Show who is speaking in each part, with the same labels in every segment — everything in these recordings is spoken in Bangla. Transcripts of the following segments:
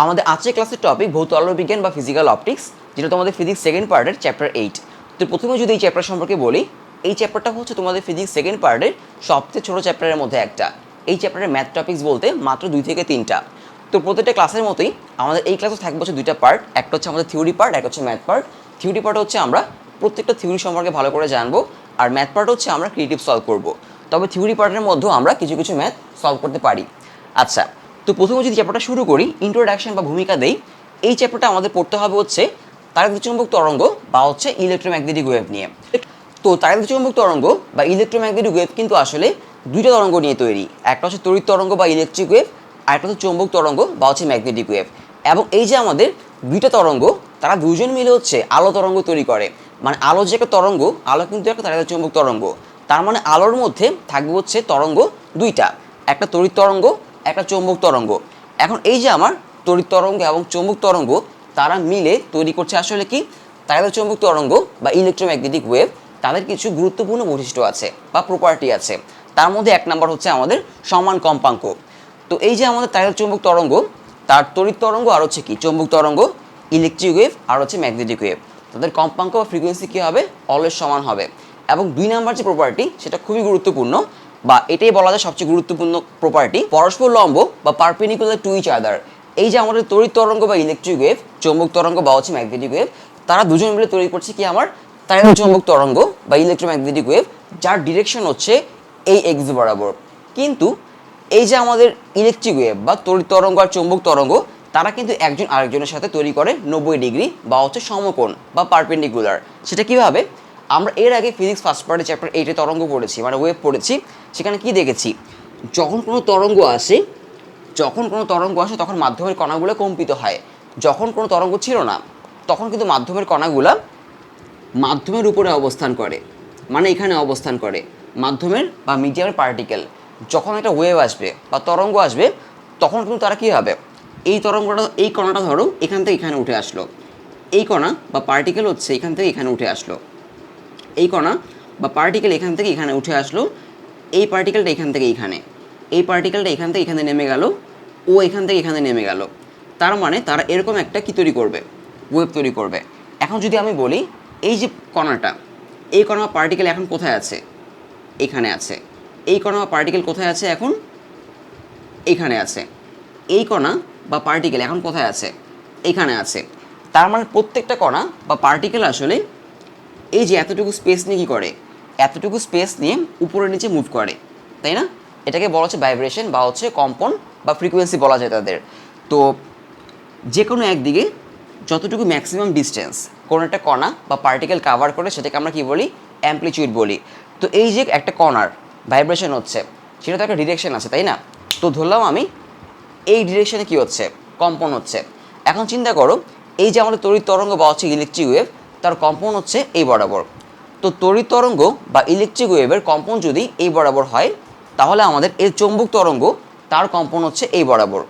Speaker 1: আমাদের আজকের ক্লাসের টপিক ভৌত আলোর বিজ্ঞান বা ফিজিক্যাল অপটিক্স, যেটা তোমাদের ফিজিক্স সেকেন্ড পার্টের চ্যাপ্টার 8। তো প্রথমে যদি এই চ্যাপ্টার সম্পর্কে বলি, এই চ্যাপ্টারটা হচ্ছে তোমাদের ফিজিক্স সেকেন্ড পার্টের সবচেয়ে ছোটো চ্যাপ্টারের মধ্যে একটা। এই চ্যাপ্টারের ম্যাথ টপিক্স বলতে মাত্র 2 থেকে 3টা। তো প্রত্যেকটা ক্লাসের মতোই আমাদের এই ক্লাসে থাকবে হচ্ছে 2টা পার্ট, একটা হচ্ছে আমাদের থিওরি পার্ট, একটা হচ্ছে ম্যাথ পার্ট। থিওরি পার্ট হচ্ছে আমরা প্রত্যেকটা থিওরি সম্পর্কে ভালো করে জানবো, আর ম্যাথ পার্ট হচ্ছে আমরা ক্রিয়েটিভ সলভ করব। তবে থিওরি পার্টের মধ্যেও আমরা কিছু কিছু ম্যাথ সলভ করতে পারি। আচ্ছা, তো প্রথমে যদি চ্যাপ্টারটা শুরু করি, ইন্ট্রোডাকশন বা ভূমিকা দেই। এই চ্যাপ্টারটা আমাদের পড়তে হবে হচ্ছে তাড়িৎ-চুম্বক তরঙ্গ বা হচ্ছে ইলেকট্রোম্যাগনেটিক ওয়েভ নিয়ে। তো তাড়িৎ-চুম্বক তরঙ্গ বা ইলেকট্রোম্যাগনেটিক ওয়েভ কিন্তু আসলে দুইটা তরঙ্গ নিয়ে তৈরি। একটা হচ্ছে তড়িৎ তরঙ্গ বা ইলেকট্রিক ওয়েভ, আর একটা হচ্ছে চৌম্বক তরঙ্গ বা হচ্ছে ম্যাগনেটিক ওয়েভ। এবং এই যে আমাদের দুইটা তরঙ্গ, তারা দুজন মিলে হচ্ছে আলো তরঙ্গ তৈরি করে। মানে আলো যে একটা তরঙ্গ, আলো কিন্তু একটা তাড়িৎ-চুম্বক তরঙ্গ। তার মানে আলোর মধ্যে থাকবে হচ্ছে তরঙ্গ দুইটা, একটা তড়িৎ তরঙ্গ, একটা চৌম্বক তরঙ্গ। এখন এই যে আমার তড়িৎ তরঙ্গ এবং চৌম্বক তরঙ্গ, তারা মিলে তৈরি করছে আসলে কি তাড়িৎ-চুম্বক তরঙ্গ বা ইলেকট্রোম্যাগনেটিক ওয়েভ। তাদের কিছু গুরুত্বপূর্ণ বৈশিষ্ট্য আছে বা প্রপার্টি আছে। তার মধ্যে এক নাম্বার হচ্ছে আমাদের সমান কম্পাঙ্ক। তো এই যে আমাদের তাড়িৎ-চুম্বক তরঙ্গ, তার তড়িৎ তরঙ্গ আর হচ্ছে কি চৌম্বক তরঙ্গ, ইলেকট্রিক ওয়েভ আর হচ্ছে ম্যাগনেটিক ওয়েভ, তাদের কম্পাঙ্ক বা ফ্রিকোয়েন্সি কী হবে, অলওয়েজ সমান হবে। এবং 2 নাম্বার যে প্রপার্টি, সেটা খুবই গুরুত্বপূর্ণ, বা এটাই বলা যায় সবচেয়ে গুরুত্বপূর্ণ প্রপার্টি, পরস্পর লম্ব বা পারপেন্ডিকুলার টু ইচ আদার। এই যে আমাদের তড়িৎ তরঙ্গ বা ইলেকট্রিক ওয়েভ, চৌম্বক তরঙ্গ বা হচ্ছে ম্যাগনেটিক ওয়েভ, তারা দুজন মিলে তৈরি করছে কি আমার তাড়িৎ-চুম্বক তরঙ্গ বা ইলেকট্রোম্যাগনেটিক ওয়েভ, যার ডিরেকশন হচ্ছে এই এক্স বরাবর। কিন্তু এই যে আমাদের ইলেকট্রিক ওয়েভ বা তড়িৎ তরঙ্গ আর চৌম্বক তরঙ্গ, তারা কিন্তু একজন আরেকজনের সাথে তৈরি করে 90 ডিগ্রি বা হচ্ছে সমকোণ বা পারপেন্ডিকুলার। সেটা কীভাবে? আমরা এর আগে ফিজিক্স ফার্স্ট পার্টে চ্যাপ্টার 8-এ তরঙ্গ পড়েছি, মানে ওয়েভ পড়েছি। সেখানে কি দেখেছি, যখন কোনো তরঙ্গ আসে তখন মাধ্যমের কণাগুলো কম্পিত হয়। যখন কোনো তরঙ্গ ছিল না, তখন কিন্তু মাধ্যমের কণাগুলো মাধ্যমের উপরে অবস্থান করে, মানে এখানে অবস্থান করে মাধ্যমের বা মিডিয়ামের পার্টিকেল। যখন একটা ওয়েভ আসবে বা তরঙ্গ আসবে, তখন কিন্তু তারা কী হবে, এই তরঙ্গটা, এই কণাটা ধরো এখান থেকে এখানে উঠে আসলো, এই কণা বা পার্টিকেল হচ্ছে এখান থেকে এখানে উঠে আসলো, এই কণা বা পার্টিকেল এখান থেকে এখানে উঠে আসলো, এই পার্টিকেলটা এখান থেকে এইখানে, এই পার্টিকেলটা এখান থেকে এখানে নেমে গেল, ও এখান থেকে এখানে নেমে গেল। তার মানে তারা এরকম একটা কী তৈরি করবে, ওয়েভ তৈরি করবে। এখন যদি আমি বলি, এই যে কণাটা, এই কণা বা পার্টিকেল এখন কোথায় আছে, এখানে আছে। এই কণা বা পার্টিকেল কোথায় আছে এখন, এইখানে আছে। এই কণা বা পার্টিকেল এখন কোথায় আছে, এখানে আছে। তার মানে প্রত্যেকটা কণা বা পার্টিকেল আসলে এই যে এতটুকু স্পেস নিয়ে কী করে, এতটুকু স্পেস নিয়ে উপরে নিচে মুভ করে, তাই না? এটাকে বলা হচ্ছে ভাইব্রেশন বা হচ্ছে কম্পন বা ফ্রিকোয়েন্সি বলা যায় তাদের। তো যে কোনো একদিকে যতটুকু ম্যাক্সিমাম ডিস্টেন্স কোনো একটা কণা বা পার্টিকেল কাভার করে, সেটাকে আমরা কী বলি, অ্যামপ্লিটিউড বলি। তো এই যে একটা কণার ভাইব্রেশন হচ্ছে, সেটা তো একটা ডিরেকশন আছে, তাই না? তো ধরলাম আমি এই ডিরেকশনে কী হচ্ছে, কম্পন হচ্ছে। এখন চিন্তা করো, এই যে আমাদের তড়িৎ তরঙ্গ বা হচ্ছে ইলেকট্রিক ওয়েভ, তার কম্পন হচ্ছে এই বরাবর। তো তড়িৎ তরঙ্গ বা ইলেকট্রিক ওয়েভের কম্পন যদি এই বরাবর হয়, তাহলে আমাদের এই চৌম্বক তরঙ্গ, তার কম্পন হচ্ছে এই বরাবর।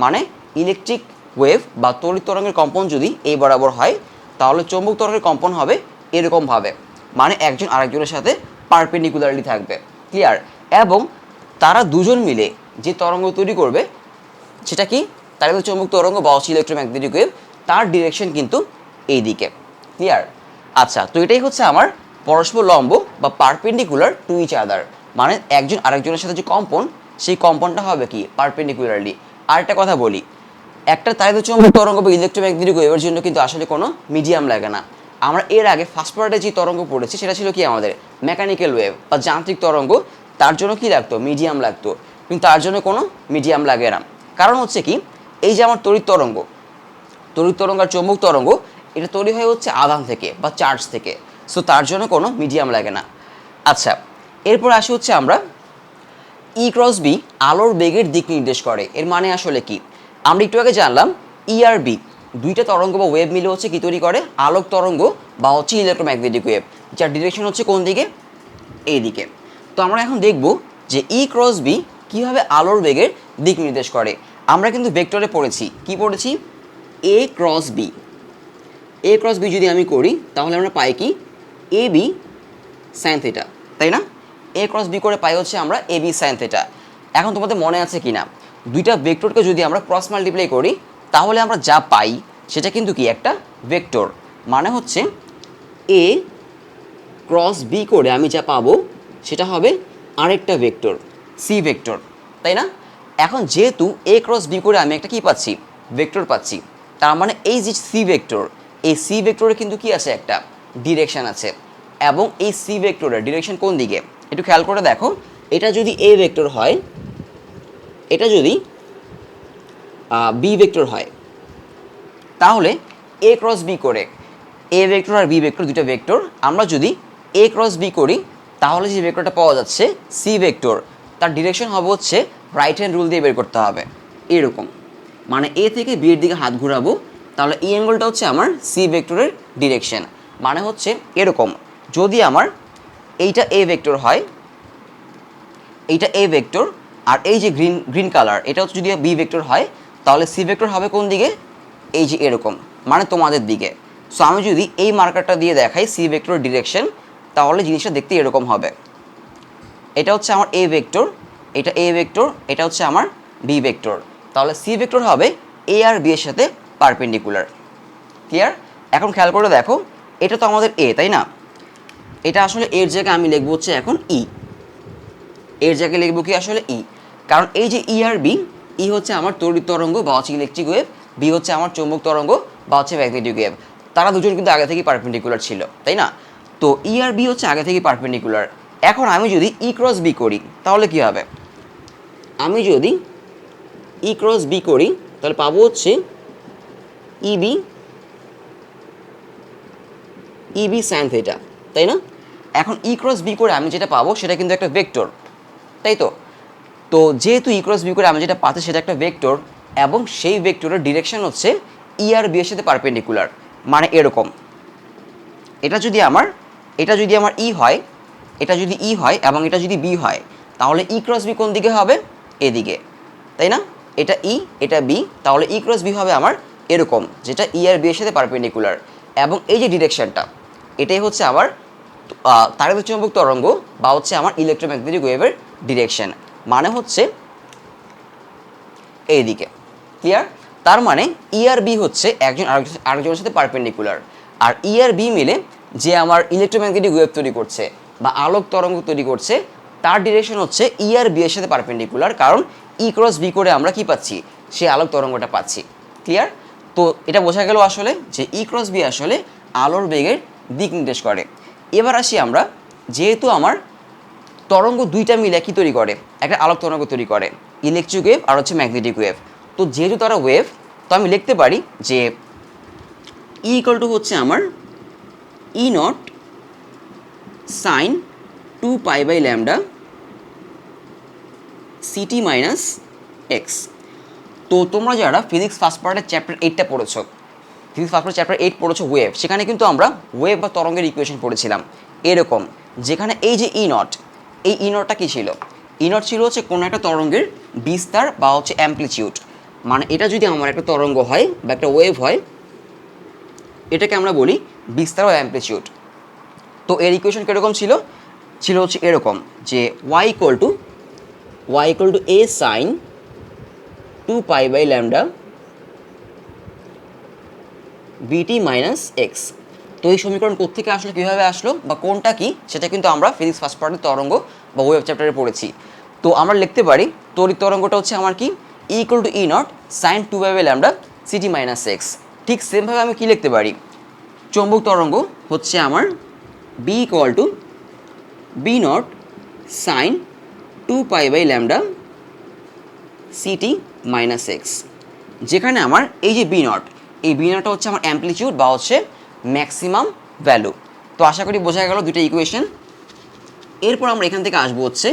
Speaker 1: মানে ইলেকট্রিক ওয়েভ বা তড়িৎ তরঙ্গের কম্পন যদি এই বরাবর হয়, তাহলে চৌম্বক তরঙ্গের কম্পন হবে এরকমভাবে, মানে একজন আরেকজনের সাথে পারপেন্ডিকুলারলি থাকবে। ক্লিয়ার? এবং তারা দুজন মিলে যে তরঙ্গ তৈরি করবে, সেটা কি তাড়িৎ চৌম্বক তরঙ্গ বা হচ্ছে ইলেকট্রোম্যাগনেটিক ওয়েভ, তার ডিরেকশন কিন্তু এই দিকে। ক্লিয়ার? আচ্ছা, তো এটাই হচ্ছে আমার পরস্পর লম্ব বা পারপেন্ডিকুলার টু ইচ আদার, মানে একজন আরেকজনের সাথে যে কম্পন, সেই কম্পনটা হবে কি পারপেন্ডিকুলারলি। আরেকটা কথা বলি, একটা তাড়িৎ চৌম্বক তরঙ্গ বা ইলেকট্রোম্যাগনেটিক ওয়েভের জন্য কিন্তু আসলে কোনো মিডিয়াম লাগে না। আমরা এর আগে ফার্স্ট পার্টে যে তরঙ্গ পড়েছি, সেটা ছিল কি আমাদের মেকানিক্যাল ওয়েভ বা যান্ত্রিক তরঙ্গ। তার জন্য কি লাগতো, মিডিয়াম লাগতো। কিন্তু তার জন্য কোনো মিডিয়াম লাগে না। কারণ হচ্ছে কি, এই যে আমার তড়িৎ তরঙ্গ আর চৌম্বক তরঙ্গ, এটা তৈরি হয় হচ্ছে আধান থেকে বা চার্জ থেকে। সো তার জন্য কোনো মিডিয়াম লাগে না। আচ্ছা, এরপর আসি হচ্ছে আমরা ই ক্রস বি আলোর বেগের দিক নির্দেশ করে। এর মানে আসলে কি, আমরা একটু আগে জানলাম ই আর বি দুইটা তরঙ্গ বা ওয়েভ মিলে হচ্ছে কি তৈরি করে, আলোক তরঙ্গ বা হচ্ছে ইলেকট্রোম্যাগনেটিক ওয়েভ, যার ডিরেকশন হচ্ছে কোন দিকে, এই দিকে। তো আমরা এখন দেখব যে ই ক্রস বি কীভাবে আলোর বেগের দিক নির্দেশ করে। আমরা কিন্তু ভেক্টরে পড়েছি, কি পড়েছি, এ ক্রস বি। এ ক্রস বি যদি আমি করি, তাহলে আমরা পাই কি এ বি সাইন থিটা, তাই না? এ ক্রস বি করে পাই হচ্ছে আমরা এ বি সাইন থিটা। এখন তোমাদের মনে আছে কি না, দুইটা ভেক্টরকে যদি আমরা ক্রস মাল্টিপ্লাই করি, তাহলে আমরা যা পাই সেটা কিন্তু কি একটা ভেক্টর, মানে হচ্ছে এ ক্রস বি করে আমি যা পাবো সেটা হবে আরেকটা ভেক্টর, সি ভেক্টর, তাই না? এখন যেহেতু এ ক্রস বি করে আমি একটা কি পাচ্ছি, ভেক্টর পাচ্ছি, তার মানে এই যে সি ভেক্টর, এই সি ভেক্টরে কিন্তু কি আছে, একটা ডিরেকশন আছে, এবং এই সি ভেক্টরের ডিরেকশন কোন দিকে একটু খেয়াল করে দেখো। এটা যদি এ ভেক্টর হয়, এটা যদি বি ভেক্টর হয়, তাহলে এ ক্রস বি করে, এ ভেক্টর আর বি ভেক্টর দুটো ভেক্টর, আমরা যদি এ ক্রস বি করি তাহলে যে ভেক্টরটা পাওয়া যাচ্ছে সি ভেক্টর, তার ডিরেকশন হবে হচ্ছে রাইট হ্যান্ড রুল দিয়ে বের করতে হবে এরকম, মানে এ থেকে বি এর দিকে হাত ঘোরাবো, তাহলে এই অ্যাঙ্গেলটা হচ্ছে আমার সি ভেক্টরের ডিরেকশন, মানে হচ্ছে এরকম। যদি আমার এইটা এ ভেক্টর হয়, এইটা এ ভেক্টর, আর এই যে গ্রিন গ্রিন কালার এটা হচ্ছে যদি বি ভেক্টর হয়, তাহলে সি ভেক্টর হবে কোন দিকে, এই যে এরকম, মানে তোমাদের দিকে। সো আমি যদি এই মার্কারটা দিয়ে দেখাই সি ভেক্টরের ডিরেকশন, তাহলে জিনিসটা দেখতে এরকম হবে। এটা হচ্ছে আমার এ ভেক্টর, এটা এ ভেক্টর, এটা হচ্ছে আমার বি ভেক্টর, তাহলে সি ভেক্টর হবে এ আর বি এর সাথে পারপেন্ডিকুলার। ক্লিয়ার? এখন খেয়াল করে দেখো, এটা তো আমাদের এ, তাই না? এটা আসলে এর জায়গায় আমি লিখবো হচ্ছে এখন ই, এর জায়গায় লিখবো কি আসলে ই, কারণ এই যে ই আর বি, ই হচ্ছে আমার তড়িৎ তরঙ্গ বা হচ্ছে ইলেকট্রিক ওয়েভ, বি হচ্ছে আমার চৌম্বক তরঙ্গ বা হচ্ছে ম্যাগনেটিক ওয়েভ। তারা দুজন কিন্তু আগে থেকেই পারপেন্ডিকুলার ছিল, তাই না? তো ই আর বি হচ্ছে আগে থেকেই পারপেন্ডিকুলার। এখন আমি যদি ই ক্রস বি করি তাহলে কি হবে? আমি যদি ই ক্রস বি করি তাহলে পাবো হচ্ছে ইবি, ইবি সাইন থিটা, তাই না? এখন ই ক্রস বি করে আমি যেটা পাবো সেটা কিন্তু একটা ভেক্টর, তাই তো? তো যেহেতু ই ক্রস বি করে আমি যেটা পাচ্ছি সেটা একটা ভেক্টর, এবং সেই ভেক্টরের ডিরেকশন হচ্ছে ই আর বি এর সাথে পারপেন্ডিকুলার, মানে এরকম। এটা যদি আমার ই হয়, এটা যদি ই হয় এবং এটা যদি বি হয়, তাহলে ই ক্রস বি কোন দিকে হবে? এদিকে, তাই না? এটা ই, এটা বি, তাহলে ই ক্রস বি হবে আমার এরকম, যেটা ই আর বি এর সাথে পারপেন্ডিকুলার, এবং এই যে ডিরেকশনটা, এটাই হচ্ছে আমার তাড়িত চুম্বক তরঙ্গ বা হচ্ছে আমার ইলেকট্রোম্যাগনেটিক ওয়েভের ডিরেকশন, মানে হচ্ছে এইদিকে। ক্লিয়ার? তার মানে ই আর বি হচ্ছে একজন আরেকজনের সাথে পারপেন্ডিকুলার, আর ই আর বি মিলে যে আমার ইলেকট্রোম্যাগনেটিক ওয়েভ তৈরি করছে বা আলোক তরঙ্গ তৈরি করছে, তার ডিরেকশন হচ্ছে ই আর বি এর সাথে পারপেন্ডিকুলার, কারণ ই ক্রস বি করে আমরা কি পাচ্ছি, সেই আলোক তরঙ্গটা পাচ্ছি। ক্লিয়ার? তো এটা বোঝা গেল আসলে যে ই ক্রস বি আসলে আলোর বেগের দিক নির্দেশ করে। এবার আসি আমরা, যেহেতু আমার তরঙ্গ দুইটা মিলে কি তৈরি করে, একটা আলোক তরঙ্গ তৈরি করে, ইলেকট্রিক ওয়েভ আর হচ্ছে ম্যাগনেটিক ওয়েভ। তো যেহেতু তারা ওয়েভ, তো আমি লিখতে পারি যে ই ইকুয়াল টু হচ্ছে আমার E not sine 2π/λ C T minus X. তো তোমরা যারা ফিজিক্স ফার্স্ট পার্টের চ্যাপ্টার 8টা পড়েছো, ফিজিক্স ফার্স্ট পার্ট চ্যাপ্টার 8 পড়েছো ওয়েভ, সেখানে কিন্তু আমরা ওয়েভ বা তরঙ্গের ইকুয়েশন পড়েছিলাম এরকম, যেখানে এই যে ই নট, এই ই নটটা কী ছিল? ই নট ছিল হচ্ছে কোনো একটা তরঙ্গের বিস্তার বা হচ্ছে অ্যাম্পলিটিউড, মানে এটা যদি আমার একটা তরঙ্গ হয় বা একটা ওয়েভ হয়, এটাকে আমরা বলি বিস্তার বা অ্যাম্পলিটিউড। তো এর ইকুয়েশন কীরকম ছিল? ছিল হচ্ছে এরকম, যে Y equal to A sine 2π/λ B T minus X. তো এই সমীকরণ কোত্থেকে আসলো, কীভাবে আসলো, বা কোনটা কি, সেটা কিন্তু আমরা ফিজিক্স ফার্স্ট পার্টের তরঙ্গ বা ওয়েভ চ্যাপ্টারে পড়েছি। তো আমরা লিখতে পারি তড়িৎ তরঙ্গটা হচ্ছে আমার কি, equal to E not sine 2π/λ C T minus X. ঠিক সেমভাবে আমি কি লিখতে পারি, চৌম্বক তরঙ্গ হচ্ছে আমার B equal to B not sine 2π/λ C T minus X, যেখানে আমার এই যে বি নট, এই বি নটটা হচ্ছে আমার অ্যাম্পলিটিউড বা হচ্ছে ম্যাক্সিমাম ভ্যালু। তো আশা করি বোঝা গেল দুটো ইকুয়েশন। এরপর আমরা এখান থেকে আসবো হচ্ছে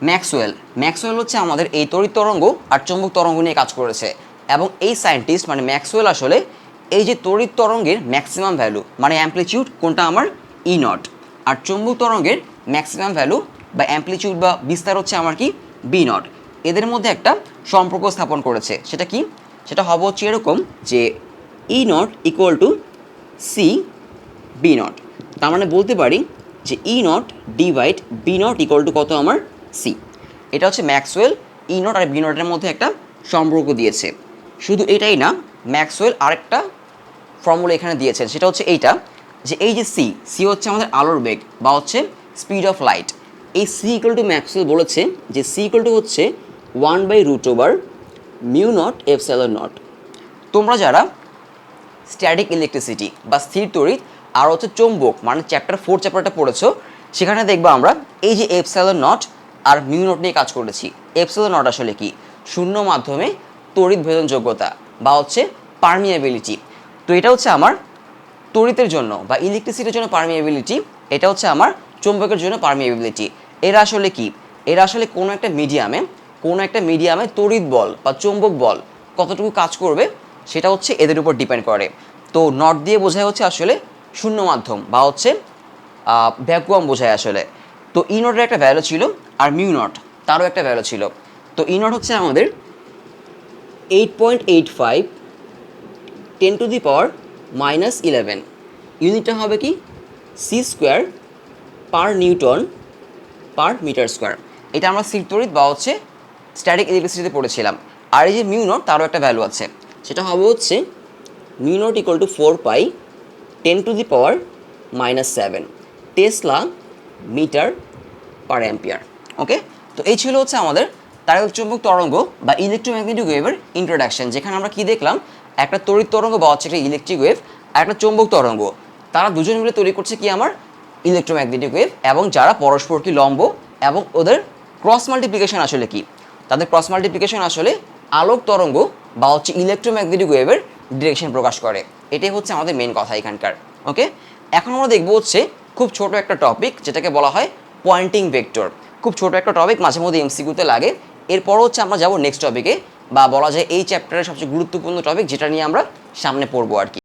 Speaker 1: ম্যাক্সওয়েল। ম্যাক্সওয়েল হচ্ছে আমাদের এই তড়িৎ তরঙ্গ আর চৌম্বক তরঙ্গ নিয়ে কাজ করেছে, এবং এই সায়েন্টিস্ট মানে ম্যাক্সওয়েল আসলে এই যে তড়িৎ তরঙ্গের ম্যাক্সিমাম ভ্যালু মানে অ্যাম্পলিটিউড কোনটা আমার ই নট, আর চৌম্বক তরঙ্গের ম্যাক্সিমাম ভ্যালু বা অ্যাম্পলিটিউড বা বিস্তার হচ্ছে আমার কি বি নট, এদের মধ্যে একটা সম্পর্ক স্থাপন করেছে। সেটা কি? সেটা হবে হচ্ছে এরকম, যে E not equal to C B not. তার মানে বলতে পারি যে E not divide B not equal to কত আমার সি। এটা হচ্ছে ম্যাক্সওয়েল ই নট আর বি নটের মধ্যে একটা সম্পর্ক দিয়েছে। শুধু এটাই না, ম্যাক্সওয়েল আরেকটা ফর্মুলা এখানে দিয়েছেন, সেটা হচ্ছে এইটা, যে এই যে সি হচ্ছে আমাদের আলোর বেগ বা হচ্ছে স্পিড অফ লাইট। এই সি ইকুয়াল টু ম্যাক্সওয়েল বলেছে যে সি ইকুয়াল টু হচ্ছে 1/√μ0 ε0। তোমরা যারা স্ট্যাটিক ইলেকট্রিসিটি বা স্থির তড়িৎ আর হচ্ছে চৌম্বক মানে চ্যাপ্টার 4 চ্যাপ্টারটা পড়েছো, সেখানে দেখবা আমরা এই যে ε0 আর μ0 নিয়ে কাজ করেছি। ε0 আসলে কি? শূন্য মাধ্যমে তড়িৎ ভেদন যোগ্যতা বা হচ্ছে পারমিয়াবিলিটি। তো এটা হচ্ছে আমার তড়িতের জন্য বা ইলেকট্রিসিটির জন্য পারমিয়াবিলিটি, এটা হচ্ছে আমার চৌম্বকের জন্য পারমিয়াবিলিটি। এরা আসলে কি? এরা আসলে কোনো একটা মিডিয়ামে তড়িৎ বল বা চৌম্বক বল কতটুকু কাজ করবে সেটা হচ্ছে এদের উপর ডিপেন্ড করে। তো নট দিয়ে বোঝায় হচ্ছে আসলে শূন্য মাধ্যম বা হচ্ছে ভ্যাকুয়াম বোঝায় আসলে। তো ই নটের একটা ভ্যালু ছিল আর মিউ নট তারও একটা ভ্যালু ছিল। তো ই নট হচ্ছে আমাদের 8.85 10⁻⁻11। ইউনিটটা হবে কি? c² পার নিউটন পার মিটার স্কোয়ার। এটা আমরা স্থির তড়িৎ বা হচ্ছে স্ট্যাটিক ইলেকট্রিসিটিতে পড়েছিলাম। আর এই যে মিউ নট তারও একটা ভ্যালু আছে, সেটা হবে হচ্ছে mu not equal to 4π10⁻⁻7 tesla metre per ampere. Okay, তো এই ছিল হচ্ছে আমাদের তাড়িৎচুম্বক তরঙ্গ বা ইলেকট্রোম্যাগনেটিক ওয়েভের ইন্ট্রোডাকশন, যেখানে আমরা কি দেখলাম, একটা তড়িৎ তরঙ্গ বা হচ্ছে একটা ইলেকট্রিক ওয়েভ আর একটা চৌম্বক তরঙ্গ, তারা দুজন মিলে তৈরি করছে কি আমার ইলেকট্রোম্যাগনেটিক ওয়েভ, এবং যারা পরস্পরকে লম্ব এবং ওদের ক্রস মাল্টিপ্লিকেশন আসলে কি? তাদের ক্রস মাল্টিপ্লিকেশন আসলে আলোক তরঙ্গ বা হচ্ছে ইলেকট্রোম্যাগনেটিক ওয়েভের ডিরেকশন প্রকাশ করে। এটাই হচ্ছে আমাদের মেন কথা এখানকার। ওকে, এখন আমরা দেখবো হচ্ছে খুব ছোট একটা টপিক যেটাকে বলা হয় পয়েন্টিং ভেক্টর। খুব ছোট একটা টপিক, মাঝে মধ্যে এমসিকিউতে লাগে। এরপর হচ্ছে আমরা যাব নেক্সট টপিকে, বা বলা যায় এই চ্যাপ্টারের সবচেয়ে গুরুত্বপূর্ণ টপিক যেটা নিয়ে আমরা সামনে পড়বো আর কি।